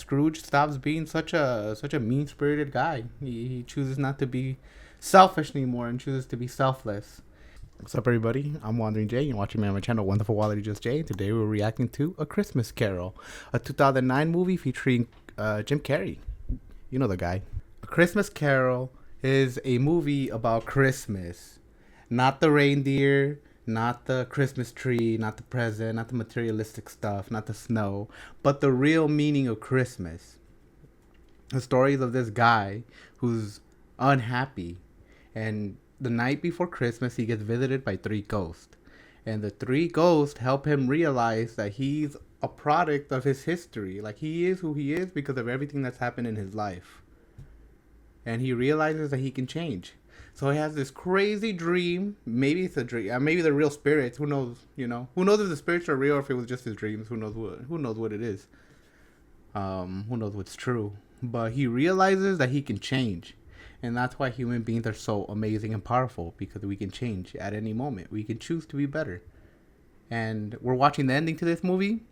Scrooge stops being such a mean-spirited guy. He chooses not to be selfish anymore and chooses to be selfless. What's up, everybody? I'm Wandering J. You're watching me on my channel, Wonderful Quality Just J. Today we're reacting to A Christmas Carol, a 2009 movie featuring Jim Carrey. You know the guy. A Christmas Carol is a movie about Christmas, not the reindeer, not the Christmas tree, not the present, not the materialistic stuff, not the snow, but the real meaning of Christmas. The stories of this guy who's unhappy, and the night before Christmas he gets visited by 3 ghosts, and the 3 ghosts help him realize that he's a product of his history. Like, he is who he is because of everything that's happened in his life, and he realizes that he can change. So he has this crazy dream. Maybe it's a dream. Maybe they're real spirits. Who knows? You know, who knows if the spirits are real or if it was just his dreams? Who knows what it is? Who knows what's true? But he realizes that he can change, and that's why human beings are so amazing and powerful, because we can change at any moment. We can choose to be better. And we're watching the ending to this movie.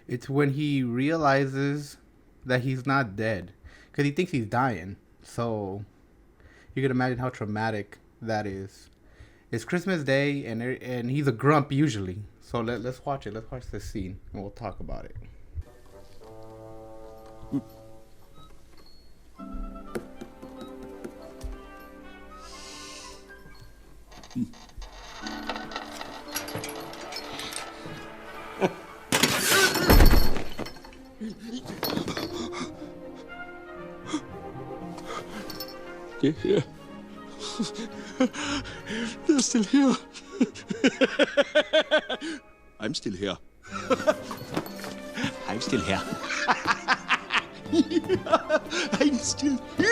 It's when he realizes that he's not dead, because he thinks he's dying. So you can imagine how traumatic that is. It's Christmas Day, and he's a grump usually. So let's watch it. Let's watch this scene, and we'll talk about it. They're here. They're still here. I'm still here. I'm still here. I'm still here.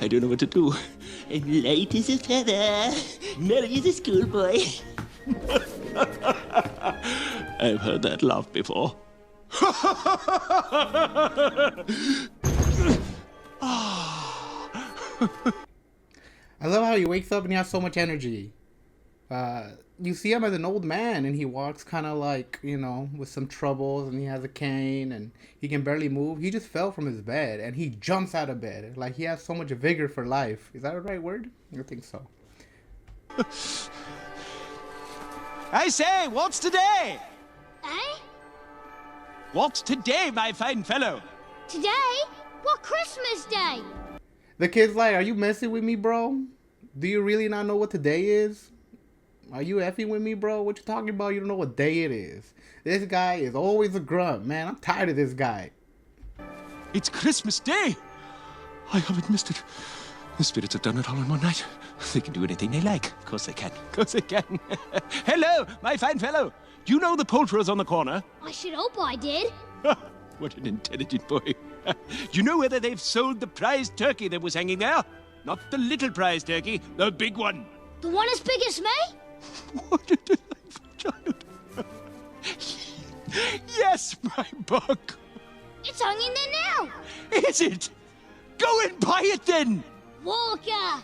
I don't know what to do. I'm light as a feather, merry as a schoolboy. I've heard that laugh before. I love how he wakes up and he has so much energy. You see him as an old man, and he walks kind of like, you know, with some troubles, and he has a cane, and he can barely move. He just fell from his bed, and he jumps out of bed. Like, he has so much vigor for life. Is that the right word? I think so. I say, what's today? Eh? What's today, my fine fellow? Today? What Christmas Day? The kid's like, are you messing with me, bro? Do you really not know what today is? Are you effing with me, bro? What you talking about? You don't know what day it is. This guy is always a grunt, man. I'm tired of this guy. It's Christmas Day. I haven't missed it. The spirits have done it all in one night. They can do anything they like. Of course they can. Of course they can. Hello, my fine fellow. Do you know the poulterers on the corner? I should hope I did. What an intelligent boy. Do you know whether they've sold the prize turkey that was hanging there? Not the little prize turkey, the big one. The one as big as me? What a delightful child. Yes, my buck. It's hanging there now. Is it? Go and buy it then. Walker.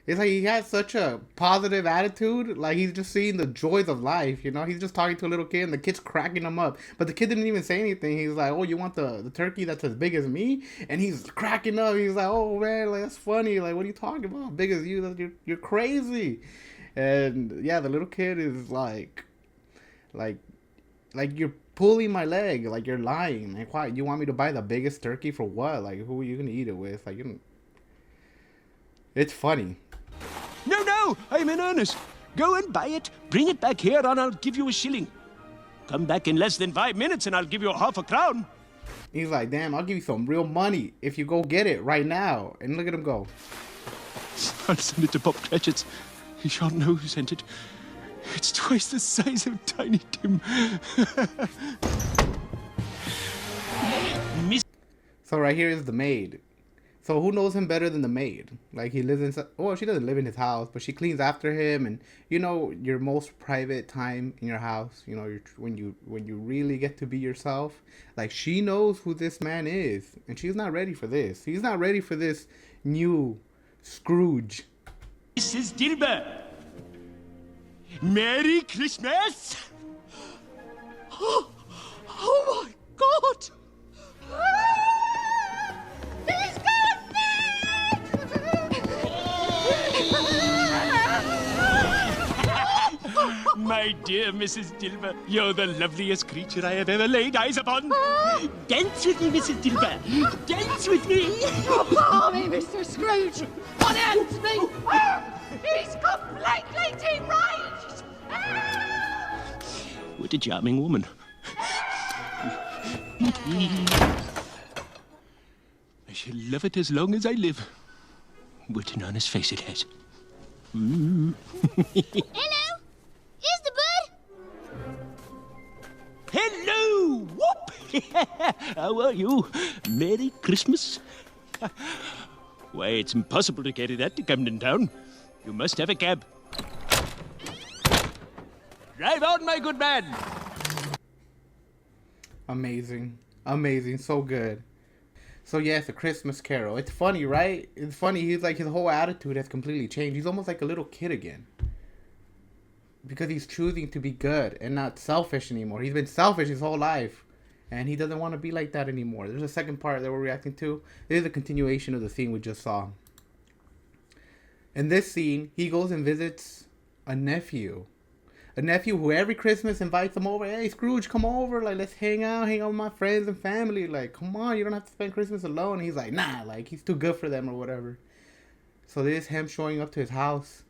It's like he has such a positive attitude. Like, he's just seeing the joys of life, you know? He's just talking to a little kid, and the kid's cracking him up. But the kid didn't even say anything. He's like, oh, you want the turkey that's as big as me? And he's cracking up. He's like, oh, man, like, that's funny. Like, what are you talking about? Big as you? You're crazy. And, yeah, the little kid is like, you're pulling my leg. Like, you're lying. Like, why? You want me to buy the biggest turkey for what? Like, who are you going to eat it with? Like, you don't... It's funny. No, I'm in earnest. Go and buy it, bring it back here, and I'll give you a shilling. Come back in less than 5 minutes, and I'll give you half a crown. He's like, damn, I'll give you some real money if you go get it right now. And look at him go. I'll send it to Bob Cratchit's. He shan't know who sent it. It's twice the size of Tiny Tim. So right here is the maid. So who knows him better than the maid? Like, he lives in... Well, she doesn't live in his house, but she cleans after him. And, you know, your most private time in your house, you know, when you really get to be yourself. Like, she knows who this man is. And she's not ready for this. He's not ready for this new Scrooge. Mrs. Dilber, Merry Christmas! Oh my God! My dear Mrs. Dilber, you're the loveliest creature I have ever laid eyes upon. Dance with me, Mrs. Dilber. Dance with me. Blimey, Mr. Scrooge! What ends me? He's completely deranged! What a charming woman. I shall love it as long as I live. What an honest face it has. Hello? Here's the bird. Hello! Whoop! How are you? Merry Christmas? Why, it's impossible to carry that to Camden Town. You must have a cab. Drive on, my good man! Amazing. Amazing. So good. So yeah, it's a Christmas Carol. It's funny, right? It's funny. He's like, his whole attitude has completely changed. He's almost like a little kid again. Because he's choosing to be good and not selfish anymore. He's been selfish his whole life. And he doesn't want to be like that anymore. There's a second part that we're reacting to. This is a continuation of the scene we just saw. In this scene, he goes and visits a nephew. A nephew who every Christmas invites him over. Hey, Scrooge, come over. Like, let's hang out with my friends and family. Like, come on, you don't have to spend Christmas alone. And he's like, nah, like, he's too good for them or whatever. So this is him showing up to his house.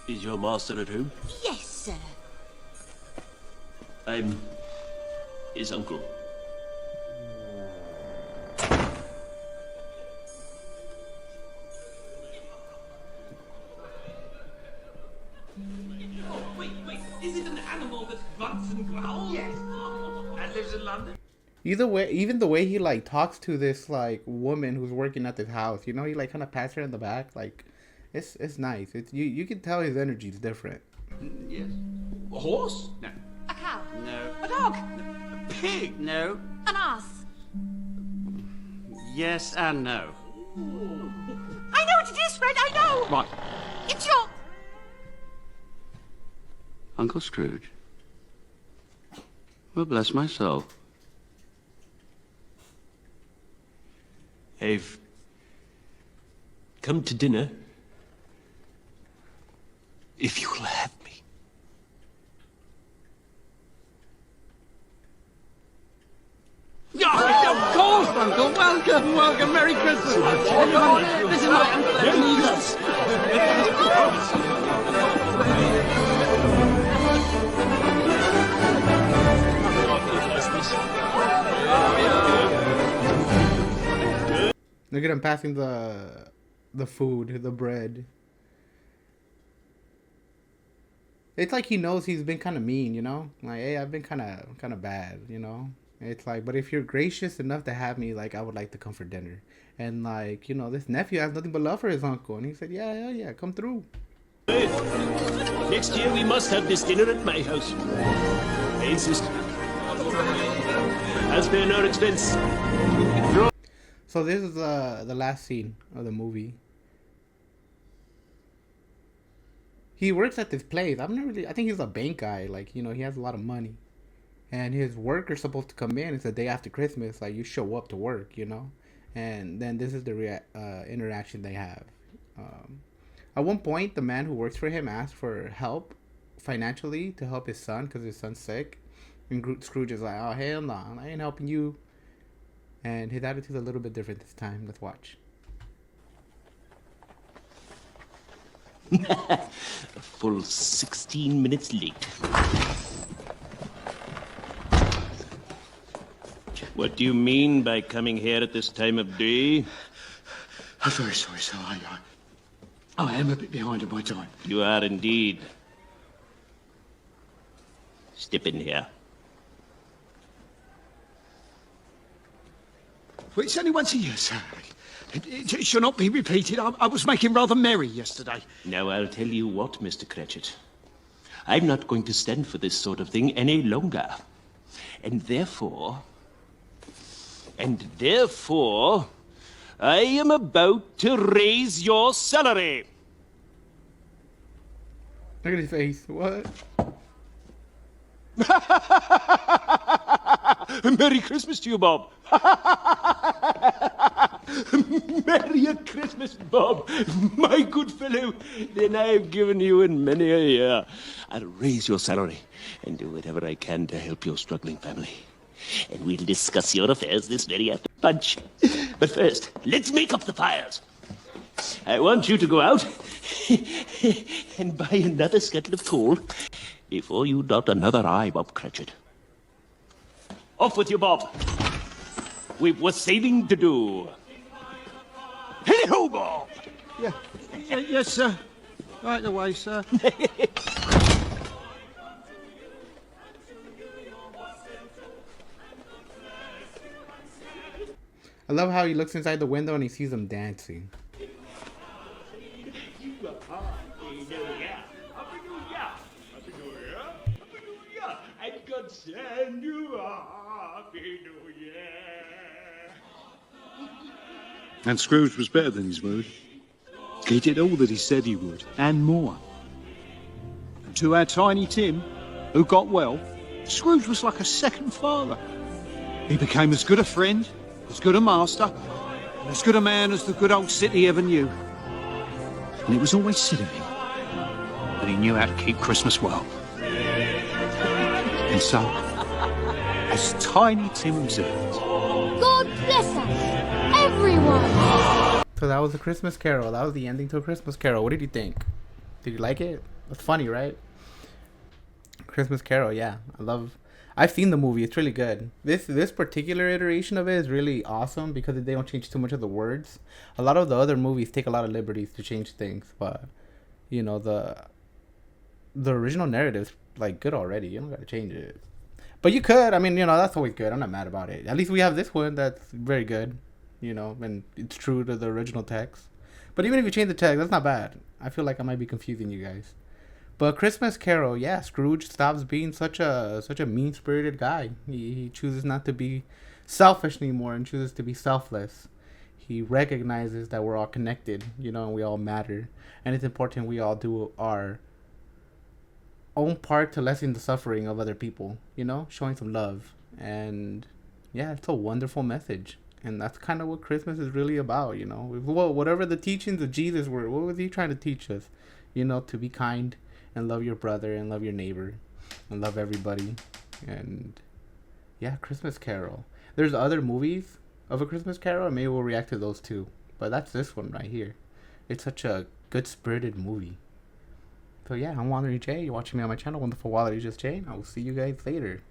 Is your master at home? Yes, sir. I'm his uncle. Wait, is it an animal that grunts and growls? Yes. And lives in London? Either way, even the way he like talks to this like woman who's working at this house, you know, he like kind of pats her in the back, like it's nice. It's you can tell his energy is different. Yes. A horse? No. A cow. No. A dog. A pig? No. An ass. Yes and no. I know what it is, Fred, I know! Right. It's your... Uncle Scrooge? Well, bless my soul. I've come to dinner. If you'll have me. Yeah, of course, Uncle. Welcome. Merry Christmas. This is my Uncle Ebenezer. Look at him passing the food, the bread. It's like he knows he's been kind of mean, you know? Like, hey, I've been kind of bad, you know? It's like, but if you're gracious enough to have me, like, I would like to come for dinner. And, like, you know, this nephew has nothing but love for his uncle. And he said, yeah, come through. Next year we must have this dinner at my house. I insist. I'll spare no expense. So this is the last scene of the movie. He works at this place. I think he's a bank guy. Like, you know, he has a lot of money. And his worker's supposed to come in. It's the day after Christmas. Like, you show up to work, you know. And then this is the interaction they have. At one point, the man who works for him asks for help financially to help his son because his son's sick. And Scrooge is like, oh, hell no, I ain't helping you. And his attitude's a little bit different this time. Let's watch. A full 16 minutes late. What do you mean by coming here at this time of day? I'm very sorry, sir. I am a bit behind on my time. You are indeed. Step in here. Well, it's only once a year, sir. It shall not be repeated. I was making rather merry yesterday. Now, I'll tell you what, Mr. Cratchit. I'm not going to stand for this sort of thing any longer. And therefore, I am about to raise your salary. Look at his face. What? Merry Christmas to you, Bob. Merry Christmas, Bob. My good fellow. Then I have given you in many a year. I'll raise your salary and do whatever I can to help your struggling family. And we'll discuss your affairs this very after lunch. But first, let's make up the fires. I want you to go out and buy another scuttle of coal before you dot another I, Bob Cratchit. Off with you, Bob. We've was saving to do. Hey-ho, Bob! Yeah. Yes, sir. Right away, sir. I love how he looks inside the window and he sees them dancing. And Scrooge was better than his word. He did all that he said he would, and more. And to our Tiny Tim, who got well, Scrooge was like a second father. He became as good a friend, as good a master, and as good a man as the good old city ever knew. And it was always said of him that he knew how to keep Christmas well. And so, as Tiny Tim observed, God bless us, everyone. So that was a Christmas Carol. That was the ending to a Christmas Carol. What did you think? Did you like it? It's funny, right? Christmas Carol, yeah. I've seen the movie. It's really good. This particular iteration of it is really awesome because they don't change too much of the words. A lot of the other movies take a lot of liberties to change things, but you know, the original narrative's like good already. You don't gotta change it. But you could. I mean, you know, that's always good. I'm not mad about it. At least we have this one that's very good, you know, and it's true to the original text. But even if you change the text, that's not bad. I feel like I might be confusing you guys. But Christmas Carol, yeah, Scrooge stops being such a mean-spirited guy. He chooses not to be selfish anymore and chooses to be selfless. He recognizes that we're all connected, you know, and we all matter. And it's important we all do our own part to lessen the suffering of other people, you know, showing some love. And yeah, it's a wonderful message. And that's kind of what Christmas is really about, you know. Whatever the teachings of Jesus were, what was he trying to teach us? You know, to be kind and love your brother and love your neighbor and love everybody. And yeah, Christmas Carol. There's other movies of A Christmas Carol, and maybe we'll react to those too. But that's this one right here. It's such a good-spirited movie. So yeah, I'm JuanderingJ. You're watching me on my channel, Wonderful Wallet Just Jay. I will see you guys later.